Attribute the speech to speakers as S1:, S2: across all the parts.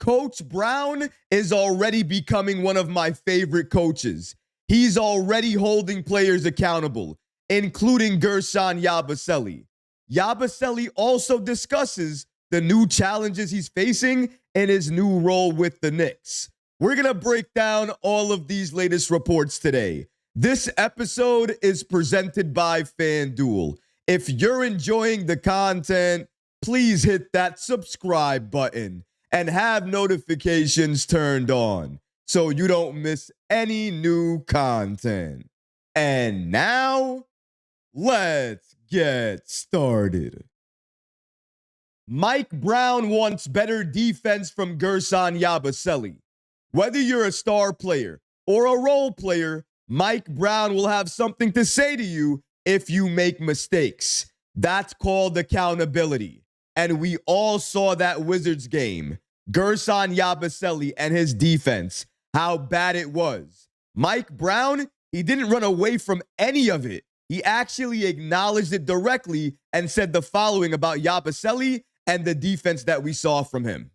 S1: Coach Brown is already becoming one of my favorite coaches. He's already holding players accountable, including Guerschon Yabusele. Yabusele also discusses the new challenges he's facing in his new role with the Knicks. We're going to break down all of these latest reports today. This episode is presented by FanDuel. If you're enjoying the content, please hit that subscribe button and have notifications turned on so you don't miss any new content. And now, let's get started. Mike Brown wants better defense from Guerschon Yabusele. Whether you're a star player or a role player, Mike Brown will have something to say to you if you make mistakes. That's called accountability. And we all saw that Wizards game. Guerschon Yabusele and his defense, how bad it was. Mike Brown, he didn't run away from any of it. He actually acknowledged it directly and said the following about Yabusele and the defense that we saw from him.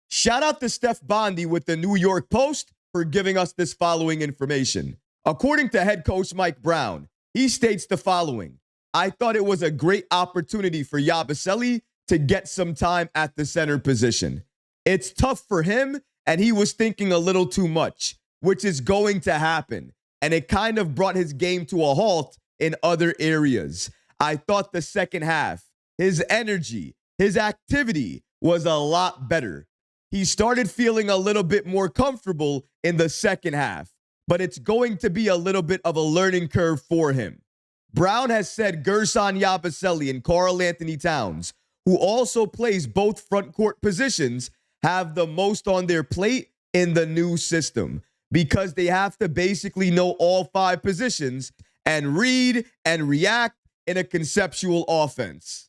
S1: Shout out to Steph Bondy with the New York Post for giving us this following information. According to head coach Mike Brown, he states the following: I thought it was a great opportunity for Yabusele to get some time at the center position. It's tough for him, and he was thinking a little too much, which is going to happen. And it kind of brought his game to a halt in other areas. I thought the second half, his energy, his activity was a lot better. He started feeling a little bit more comfortable in the second half, but it's going to be a little bit of a learning curve for him. Brown has said Guerschon Yabusele and Karl-Anthony Towns, who also plays both front court positions, have the most on their plate in the new system because they have to basically know all 5 positions and read and react in a conceptual offense.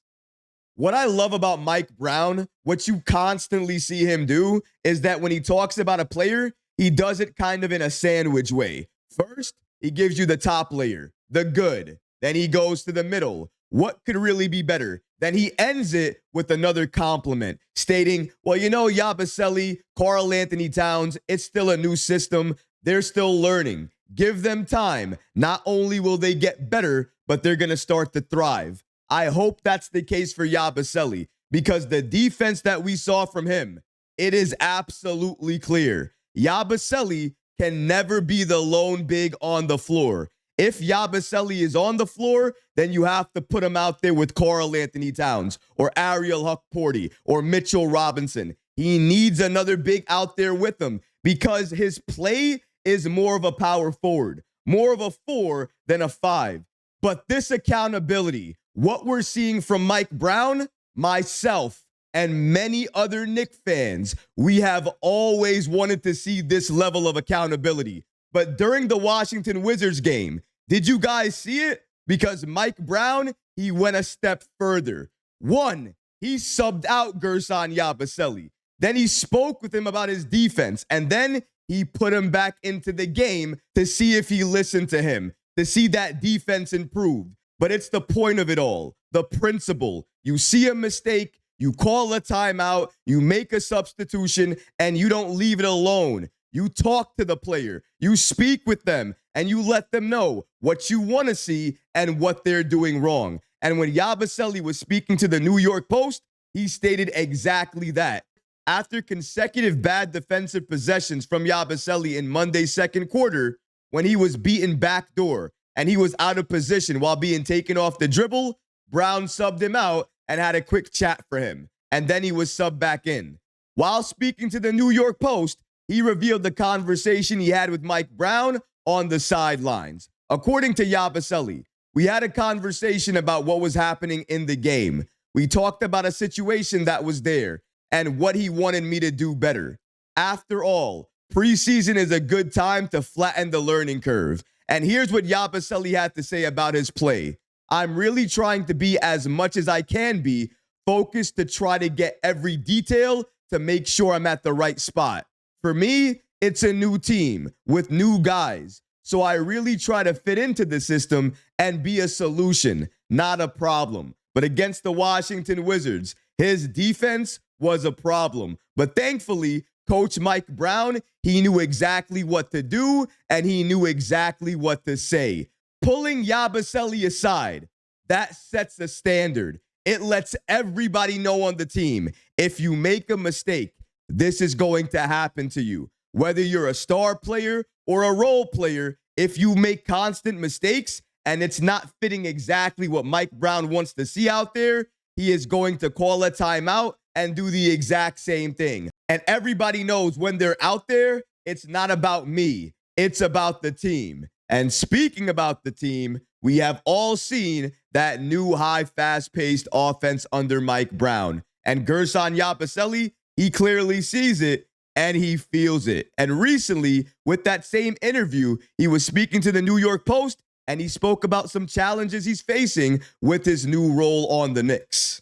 S1: What I love about Mike Brown, what you constantly see him do, is that when he talks about a player, he does it kind of in a sandwich way. First, he gives you the top layer, the good. Then he goes to the middle. What could really be better? Then he ends it with another compliment, stating, well, you know, Yabusele, Karl-Anthony Towns, it's still a new system. They're still learning. Give them time. Not only will they get better, but they're going to start to thrive. I hope that's the case for Yabusele, because the defense that we saw from him, it is absolutely clear. Yabusele can never be the lone big on the floor. If Yabusele is on the floor, then you have to put him out there with Karl-Anthony Towns or Ariel Huck-Porty or Mitchell Robinson. He needs another big out there with him because his play is more of a power forward, more of a 4 than a 5. But this accountability, what we're seeing from Mike Brown, myself, and many other Knicks fans, we have always wanted to see this level of accountability. But during the Washington Wizards game, did you guys see it? Because Mike Brown, he went a step further. 1, he subbed out Guerschon Yabusele. Then he spoke with him about his defense. And then he put him back into the game to see if he listened to him, to see that defense improved. But it's the point of it all, the principle. You see a mistake, you call a timeout, you make a substitution, and you don't leave it alone. You talk to the player, you speak with them, and you let them know what you want to see and what they're doing wrong. And when Yabusele was speaking to the New York Post, he stated exactly that. After consecutive bad defensive possessions from Yabusele in Monday's second quarter, when he was beaten backdoor and he was out of position while being taken off the dribble, Brown subbed him out and had a quick chat for him. And then he was subbed back in. While speaking to the New York Post, he revealed the conversation he had with Mike Brown on the sidelines. According to Yabusele, we had a conversation about what was happening in the game. We talked about a situation that was there and what he wanted me to do better. After all, preseason is a good time to flatten the learning curve. And here's what Yabusele had to say about his play. I'm really trying to be as much as I can be focused to try to get every detail to make sure I'm at the right spot. For me, it's a new team with new guys. So I really try to fit into the system and be a solution, not a problem. But against the Washington Wizards, his defense was a problem. But thankfully, Coach Mike Brown, he knew exactly what to do, and he knew exactly what to say. Pulling Yabusele aside, that sets a standard. It lets everybody know on the team, if you make a mistake, this is going to happen to you. Whether you're a star player or a role player, if you make constant mistakes and it's not fitting exactly what Mike Brown wants to see out there, he is going to call a timeout and do the exact same thing. And everybody knows when they're out there, it's not about me. It's about the team. And speaking about the team, we have all seen that new high, fast-paced offense under Mike Brown. And Guerschon Yabusele, he clearly sees it and he feels it. And recently, with that same interview, he was speaking to the New York Post and he spoke about some challenges he's facing with his new role on the Knicks.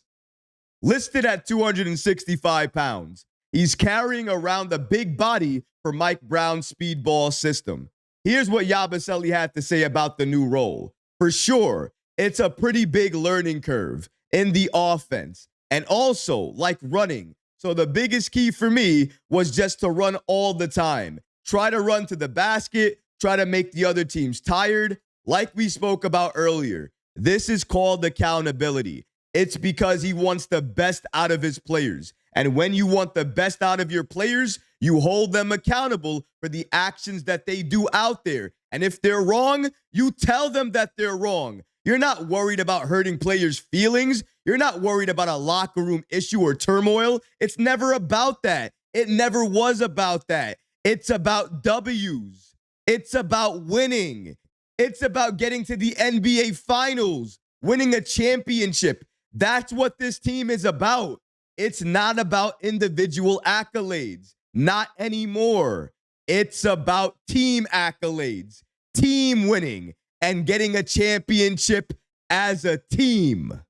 S1: Listed at 265 pounds, he's carrying around a big body for Mike Brown's speedball system. Here's what Yabusele had to say about the new role. For sure, it's a pretty big learning curve in the offense and also like running. So the biggest key for me was just to run all the time. Try to run to the basket, try to make the other teams tired. Like we spoke about earlier, this is called accountability. It's because he wants the best out of his players. And when you want the best out of your players, you hold them accountable for the actions that they do out there. And if they're wrong, you tell them that they're wrong. You're not worried about hurting players' feelings. You're not worried about a locker room issue or turmoil. It's never about that. It never was about that. It's about W's. It's about winning. It's about getting to the NBA Finals, winning a championship. That's what this team is about. It's not about individual accolades. Not anymore. It's about team accolades, team winning, and getting a championship as a team.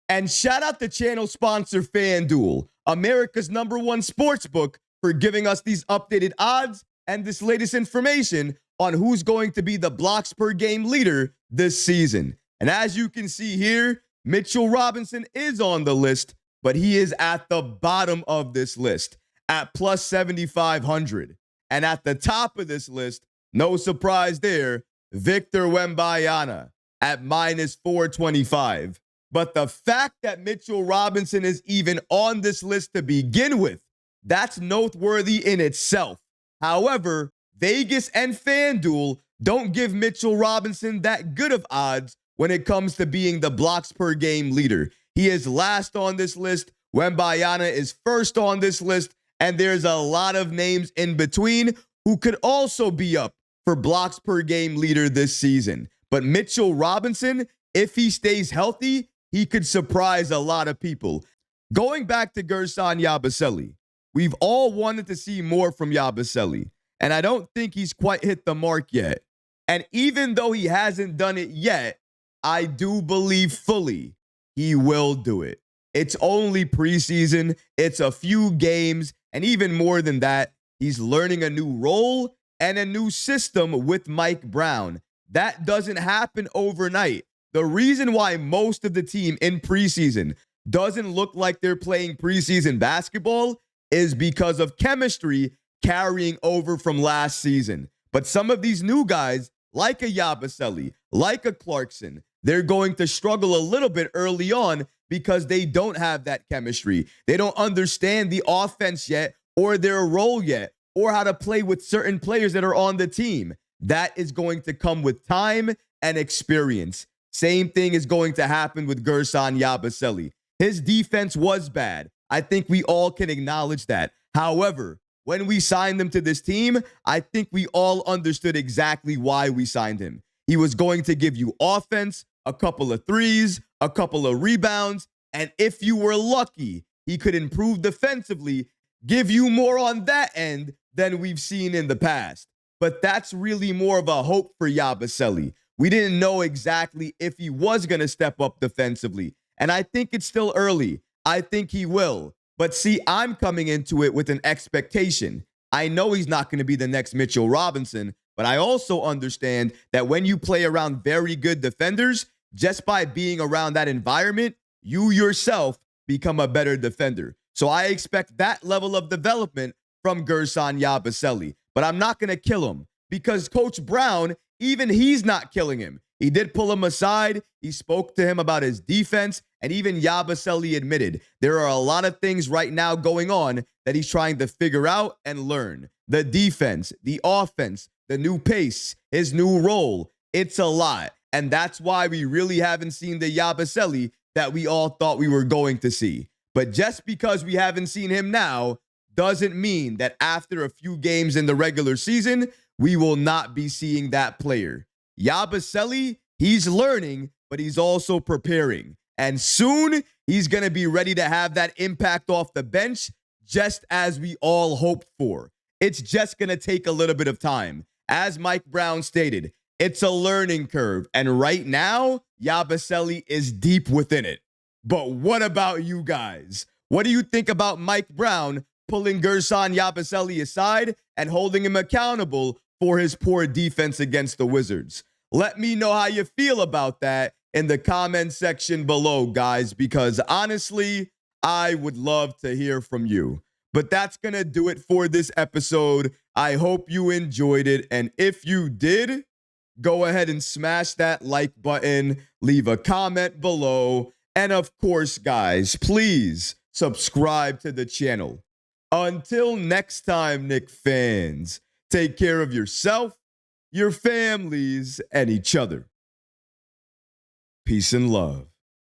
S1: And shout out to channel sponsor FanDuel, America's #1 sportsbook, for giving us these updated odds and this latest information on who's going to be the blocks per game leader this season. And as you can see here, Mitchell Robinson is on the list, but he is at the bottom of this list at plus 7,500. And at the top of this list, no surprise there, Victor Wembanyama at minus 425. But the fact that Mitchell Robinson is even on this list to begin with, that's noteworthy in itself. However, Vegas and FanDuel don't give Mitchell Robinson that good of odds when it comes to being the blocks per game leader. He is last on this list. Wembanyama is first on this list. And there's a lot of names in between who could also be up for blocks per game leader this season. But Mitchell Robinson, if he stays healthy, he could surprise a lot of people. Going back to Guerschon Yabusele, we've all wanted to see more from Yabusele, and I don't think he's quite hit the mark yet. And even though he hasn't done it yet, I do believe fully he will do it. It's only preseason, it's a few games, and even more than that, he's learning a new role and a new system with Mike Brown. That doesn't happen overnight. The reason why most of the team in preseason doesn't look like they're playing preseason basketball is because of chemistry carrying over from last season. But some of these new guys, like a Yabusele, like a Clarkson, they're going to struggle a little bit early on because they don't have that chemistry. They don't understand the offense yet or their role yet or how to play with certain players that are on the team. That is going to come with time and experience. Same thing is going to happen with Guerschon Yabusele. His defense was bad. I think we all can acknowledge that. However, when we signed him to this team, I think we all understood exactly why we signed him. He was going to give you offense, a couple of threes, a couple of rebounds, and if you were lucky, he could improve defensively, give you more on that end than we've seen in the past. But that's really more of a hope for Yabusele. We didn't know exactly if he was going to step up defensively, and I think it's still early. I think he will. But see, I'm coming into it with an expectation. I know he's not going to be the next Mitchell Robinson, but I also understand that when you play around very good defenders, just by being around that environment, you yourself become a better defender. So I expect that level of development from Guerschon Yabusele. But I'm not going to kill him because Coach Brown, even he's not killing him. He did pull him aside. He spoke to him about his defense. And even Yabusele admitted there are a lot of things right now going on that he's trying to figure out and learn. The defense, the offense, the new pace, his new role. It's a lot. And that's why we really haven't seen the Yabusele that we all thought we were going to see. But just because we haven't seen him now doesn't mean that after a few games in the regular season, we will not be seeing that player. Yabusele, he's learning, but he's also preparing. And soon, he's going to be ready to have that impact off the bench, just as we all hoped for. It's just going to take a little bit of time. As Mike Brown stated, it's a learning curve. And right now, Yabusele is deep within it. But what about you guys? What do you think about Mike Brown pulling Guerschon Yabusele aside and holding him accountable for his poor defense against the Wizards? Let me know how you feel about that in the comment section below, guys, because honestly, I would love to hear from you. But that's going to do it for this episode. I hope you enjoyed it. And if you did, go ahead and smash that like button, leave a comment below. And of course, guys, please subscribe to the channel. Until next time, Knick fans, take care of yourself, your families, and each other. Peace and love.